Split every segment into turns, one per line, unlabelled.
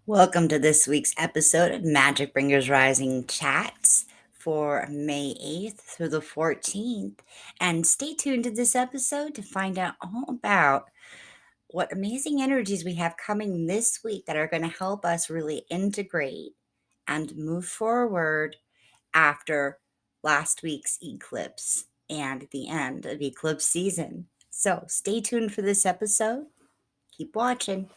Welcome to this week's episode of Magic Bringers Rising Chats for May 8th through the 14th. And stay tuned to this episode to find out all about what amazing energies we have coming this week that are going to help us really integrate and move forward after last week's eclipse and the end of eclipse season. So stay tuned for this episode. Keep watching.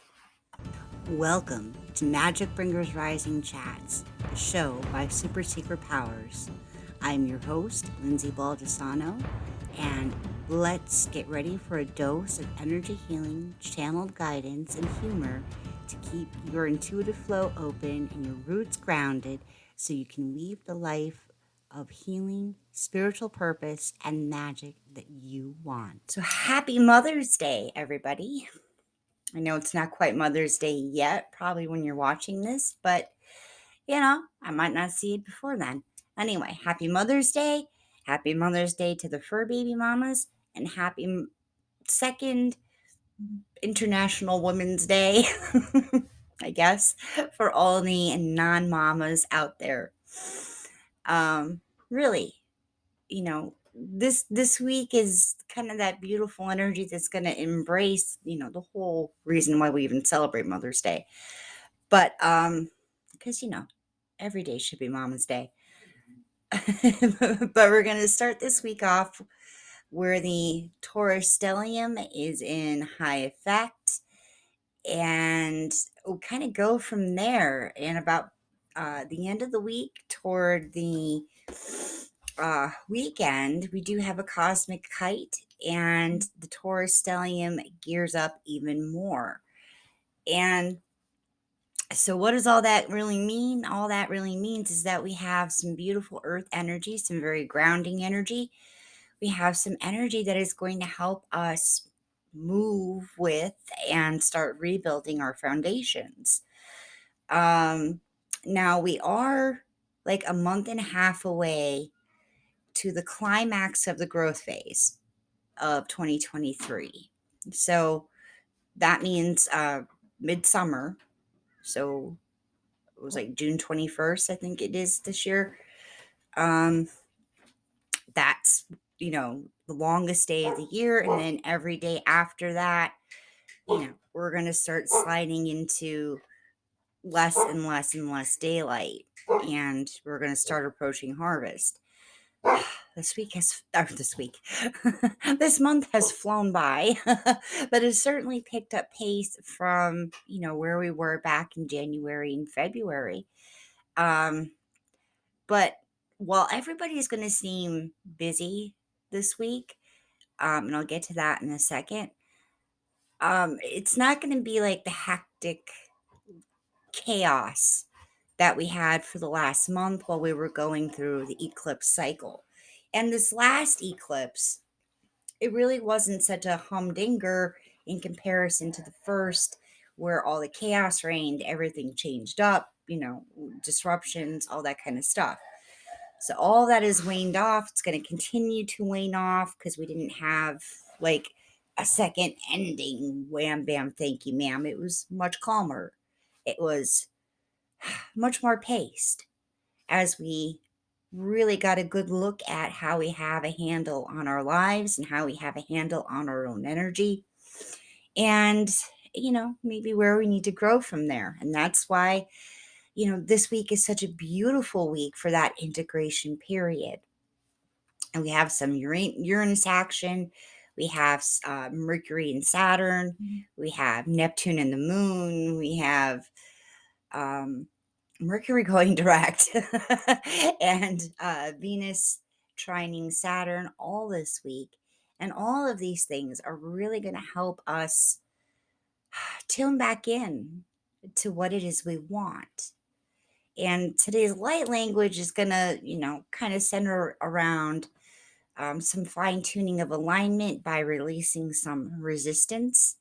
Welcome to Magic Bringers Rising Chats, a show by Super Secret Powers. I'm your host, Lindsay Baldessano, and let's get ready for a dose of energy healing, channeled guidance, and humor to keep your intuitive flow open and your roots grounded so you can weave the life of healing, spiritual purpose, and magic that you want. So happy Mother's Day, everybody. I know it's not quite Mother's Day yet, probably when you're watching this, but I might not see it before then. Anyway, happy Mother's Day. Happy Mother's Day to the fur baby mamas, and happy second International Women's Day, I guess, for all the non mamas out there. Really, this week is kind of that beautiful energy that's going to embrace the whole reason why we even celebrate Mother's Day, but because every day should be Mama's Day. But we're going to start this week off where the Taurus stellium is in high effect, and we'll kind of go from there. And about the end of the week toward the weekend, we do have a cosmic kite, and the Taurus stellium gears up even more. And so, what does all that really mean? All that really means is that we have some beautiful earth energy, some very grounding energy. We have some energy that is going to help us move with and start rebuilding our foundations. Now, we are like a month and a half away to the climax of the growth phase of 2023. So, that means midsummer. So, it was like June 21st, I think it is this year. That's, the longest day of the year. And then every day after that, we're going to start sliding into less and less and less daylight. And we're going to start approaching harvest. This this month has flown by, but it's certainly picked up pace from, where we were back in January and February. But while everybody's going to seem busy this week, and I'll get to that in a second, it's not going to be like the hectic chaos that we had for the last month while we were going through the eclipse cycle. And this last eclipse, it really wasn't such a humdinger in comparison to the first, where all the chaos reigned, everything changed up, disruptions, all that kind of stuff. So all that is waned off. It's going to continue to wane off because we didn't have like a second ending. Wham, bam, thank you, ma'am. It was much calmer. It was much more paced as we really got a good look at how we have a handle on our lives and how we have a handle on our own energy. And, maybe where we need to grow from there. And that's why this week is such a beautiful week for that integration period. And we have some Uranus action. We have Mercury and Saturn. We have Neptune and the Moon. We have Mercury going direct and Venus trining Saturn all this week. And all of these things are really going to help us tune back in to what it is we want. And today's light language is going to, kind of center around some fine tuning of alignment by releasing some resistance,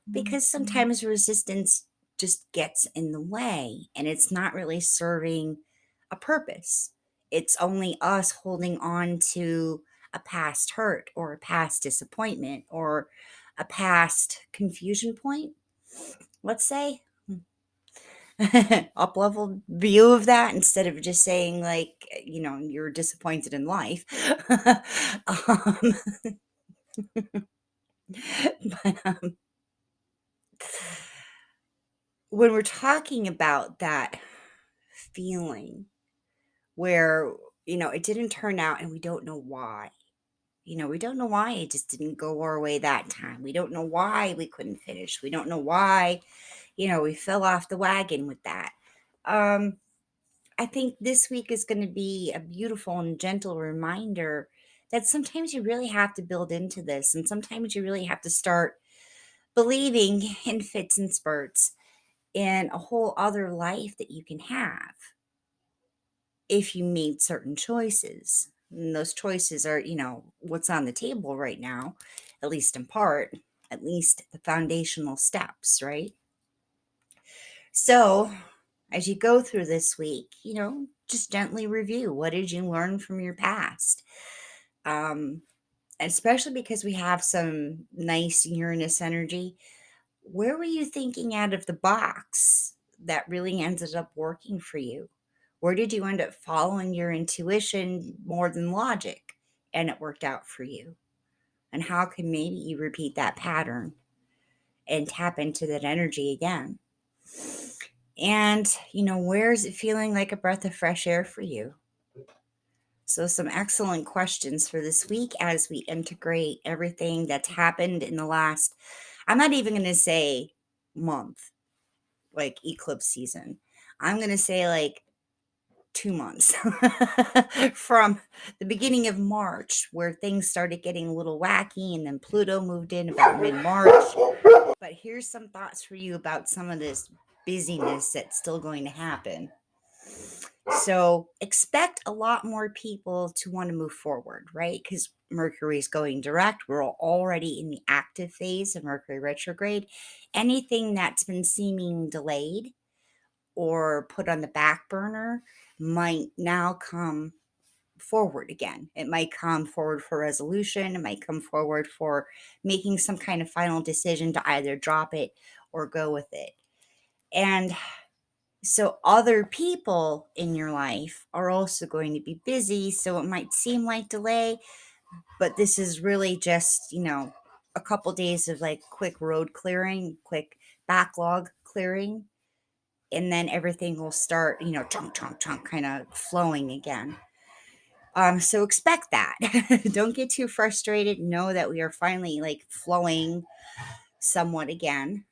because sometimes resistance just gets in the way and it's not really serving a purpose. It's only us holding on to a past hurt or a past disappointment or a past confusion point, let's say. up level view of that instead of just saying like, you're disappointed in life. um, but when we're talking about that feeling where, it didn't turn out and we don't know why. We don't know why it just didn't go our way that time. We don't know why we couldn't finish. We don't know why, we fell off the wagon with that. Um, I think this week is going to be a beautiful and gentle reminder that sometimes you really have to build into this, and sometimes you really have to start believing in fits and spurts in a whole other life that you can have if you made certain choices. And those choices are, what's on the table right now, at least in part, at least the foundational steps, right? So, as you go through this week, just gently review, what did you learn from your past? Um, Especially because we have some nice Uranus energy. Where were you thinking out of the box that really ended up working for you? Where did you end up following your intuition more than logic and it worked out for you? And how can maybe you repeat that pattern and tap into that energy again? And, where is it feeling like a breath of fresh air for you? So, some excellent questions for this week as we integrate everything that's happened in the last, I'm not even going to say month, like eclipse season. I'm going to say like 2 months from the beginning of March, where things started getting a little wacky, and then Pluto moved in about mid March. But here's some thoughts for you about some of this busyness that's still going to happen. So expect a lot more people to want to move forward, right? Because Mercury's going direct. We're already in the active phase of Mercury retrograde. Anything that's been seeming delayed or put on the back burner might now come forward again. It might come forward for resolution. It might come forward for making some kind of final decision to either drop it or go with it. And so other people in your life are also going to be busy. So it might seem like delay, but this is really just, a couple days of like quick road clearing, quick backlog clearing. And then everything will start, chunk, chunk, chunk, kind of flowing again. So expect that. Don't get too frustrated. Know that we are finally like flowing somewhat again.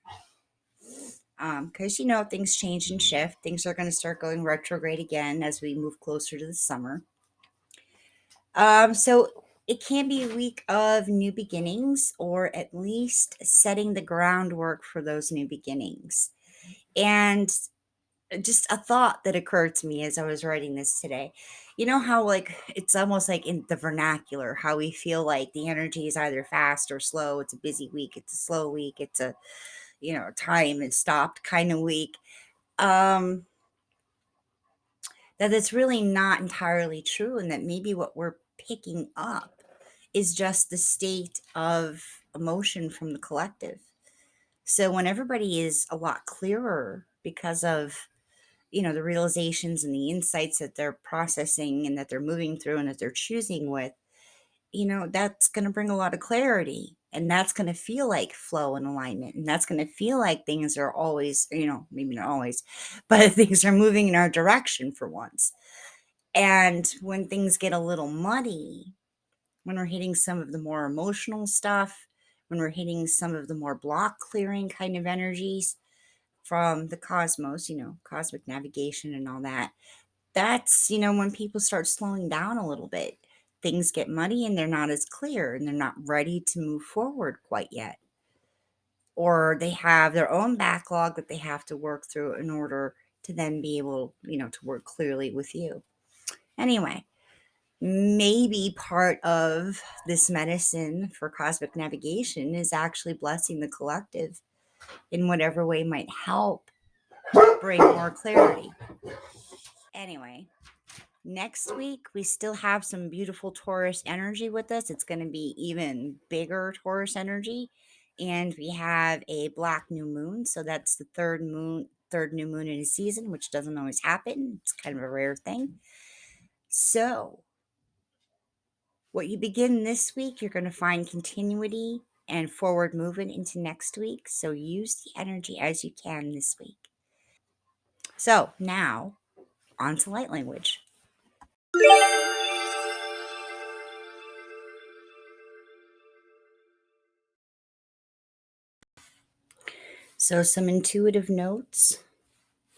Because things change and shift. Things are going to start going retrograde again as we move closer to the summer. So it can be a week of new beginnings, or at least setting the groundwork for those new beginnings. And just a thought that occurred to me as I was writing this today. You know how like it's almost like in the vernacular, how we feel like the energy is either fast or slow. It's a busy week, it's a slow week, it's a time and stopped kind of week. Um that it's really not entirely true, and that maybe what we're picking up is just the state of emotion from the collective. So when everybody is a lot clearer because of the realizations and the insights that they're processing and that they're moving through and that they're choosing with, that's going to bring a lot of clarity, and that's going to feel like flow and alignment, and that's going to feel like things are always, maybe not always, but things are moving in our direction for once. And when things get a little muddy, when we're hitting some of the more emotional stuff, when we're hitting some of the more block clearing kind of energies from the cosmos, cosmic navigation and all that, that's, when people start slowing down a little bit. Things get muddy and they're not as clear and they're not ready to move forward quite yet. Or they have their own backlog that they have to work through in order to then be able, to work clearly with you. Anyway, maybe part of this medicine for cosmic navigation is actually blessing the collective in whatever way might help bring more clarity. Anyway, next week, we still have some beautiful Taurus energy with us. It's going to be even bigger Taurus energy And we have a black new moon. So that's the third new moon in a season, which doesn't always happen. It's kind of a rare thing. So, what you begin this week, you're going to find continuity and forward movement into next week. So, use the energy as you can this week. So, now on to light language. So, some intuitive notes,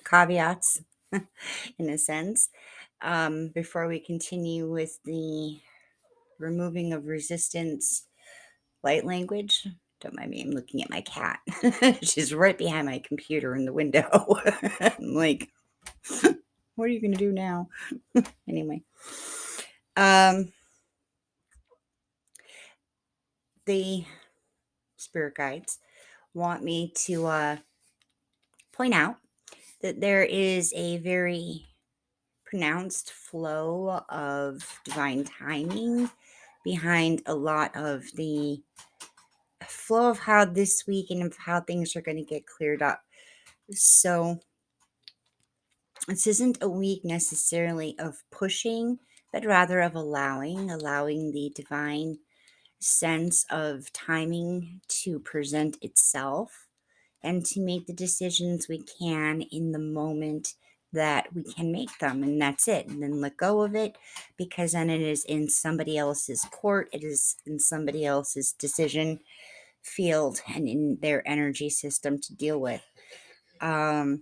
caveats, in a sense, before we continue with the removing of resistance light language. Don't mind me, I'm looking at my cat. She's right behind my computer in the window. I'm like, what are you going to do now? Anyway, um, the spirit guides want me to point out that there is a very pronounced flow of divine timing behind a lot of the flow of how this week and of how things are going to get cleared up. So this isn't a week necessarily of pushing, but rather of allowing the divine sense of timing to present itself and to make the decisions we can in the moment that we can make them. And that's it. And then let go of it, because then it is in somebody else's court, it is in somebody else's decision field and in their energy system to deal with. And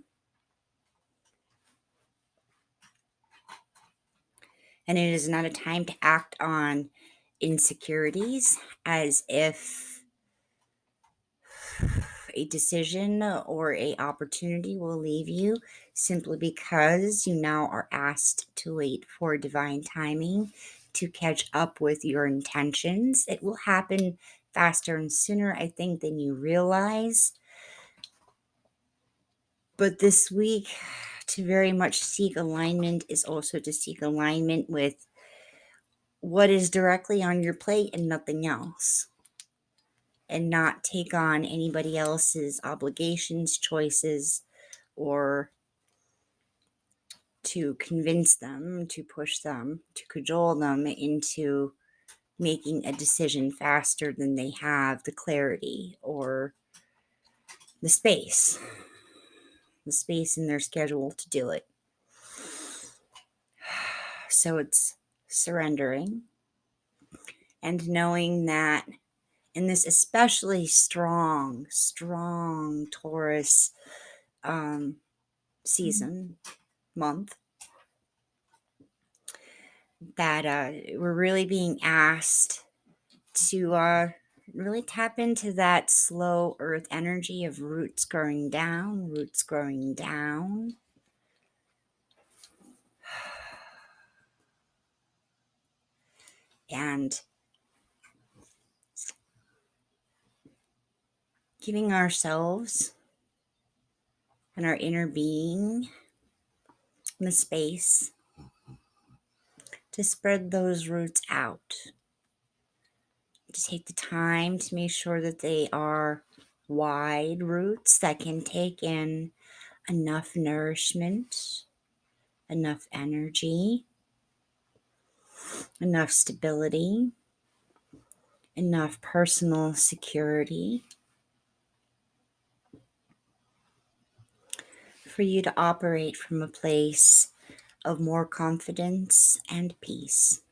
it is not a time to act on insecurities as if a decision or a opportunity will leave you simply because you now are asked to wait for divine timing to catch up with your intentions. It will happen faster and sooner, I think, than you realize. But this week, to very much seek alignment is also to seek alignment with what is directly on your plate and nothing else, and not take on anybody else's obligations, choices, or to convince them, to push them, to cajole them into making a decision faster than they have the clarity or the space in their schedule to do it. So it's surrendering and knowing that in this especially strong Taurus season, month, that we're really being asked to really tap into that slow earth energy of roots growing down, and giving ourselves and our inner being the space to spread those roots out, to take the time to make sure that they are wide roots that can take in enough nourishment, enough energy, enough stability, enough personal security for you to operate from a place of more confidence and peace.